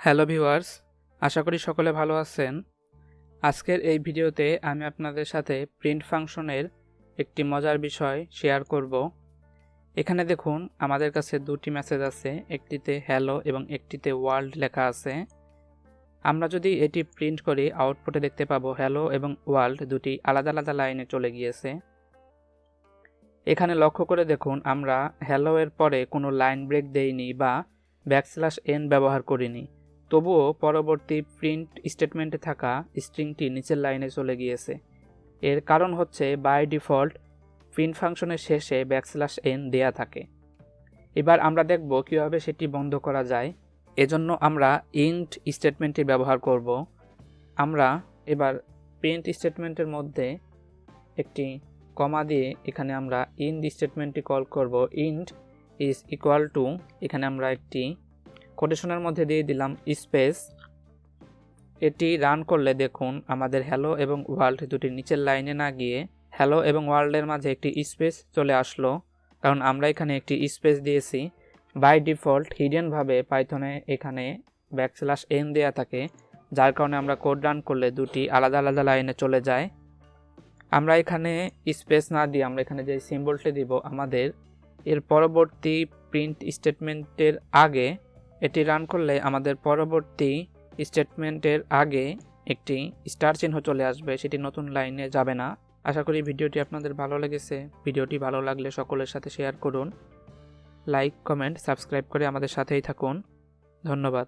Hello viewers, আশা করি সকলে ভালো আছেন। আজকের এই ভিডিওতে আমি আপনাদের সাথে প্রিন্ট ফাংশনের একটি মজার বিষয় শেয়ার করব। এখানে দেখুন আমাদের কাছে দুটি মেসেজ আছে, একটিতে হ্যালো এবং একটিতে ওয়ার্ল্ড লেখা আছে। আমরা যদি এটি প্রিন্ট করি আউটপুটে দেখতে পাবো হ্যালো এবং ওয়ার্ল্ড দুটি আলাদা আলাদা লাইনে চলে গিয়েছে। এখানে লক্ষ্য করে দেখুন আমরা হ্যালো এর পরে কোনো লাইন ব্রেক দেইনি বা \n ব্যবহার করিনি, তবুও পরবর্তী প্রিন্ট স্টেটমেন্টে থাকা স্ট্রিংটি নিচের লাইনে চলে গিয়েছে। এর কারণ হচ্ছে বাই ডিফল্ট প্রিন্ট ফাংশনের শেষে \n দেয়া থাকে। এবার আমরা দেখব কিভাবে সেটি বন্ধ করা যায়। এজন্য আমরা ইন্ট স্টেটমেন্টটি ব্যবহার করব। আমরা এবার প্রিন্ট স্টেটমেন্টের মধ্যে একটি কমা দিয়ে এখানে আমরা ইন্ট স্টেটমেন্টটি কল করব। ইন্ট ইজ ইকুয়াল টু, এখানে আমরা একটি কোটেশনের মধ্যে দিয়ে দিলাম স্পেস। এটি রান করলে দেখুন আমাদের হ্যালো এবং ওয়ার্ল্ড দুটি নিচের লাইনে না গিয়ে হ্যালো এবং ওয়ার্ল্ডের মাঝে একটি স্পেস চলে আসলো, কারণ আমরা এখানে একটি স্পেস দিয়েছি। বাই ডিফল্ট হিডেনভাবে পাইথনে এখানে \n দেয়া থাকে, যার কারণে আমরা কোড রান করলে দুটি আলাদা আলাদা লাইনে চলে যায়। আমরা এখানে স্পেস না দিয়ে আমরা এখানে যে সিম্বলটি দিব আমাদের এর পরবর্তী প্রিন্ট স্টেটমেন্টের আগে, এটি রান করলে আমাদের পরবর্তী স্টেটমেন্টের আগে একটি স্টার চিহ্ন চলে আসবে, সেটি নতুন লাইনে যাবে না। আশা করি ভিডিওটি আপনাদের ভালো লেগেছে। ভিডিওটি ভালো লাগলে সকলের সাথে শেয়ার করুন, লাইক, কমেন্ট, সাবস্ক্রাইব করে আমাদের সাথেই থাকুন। ধন্যবাদ।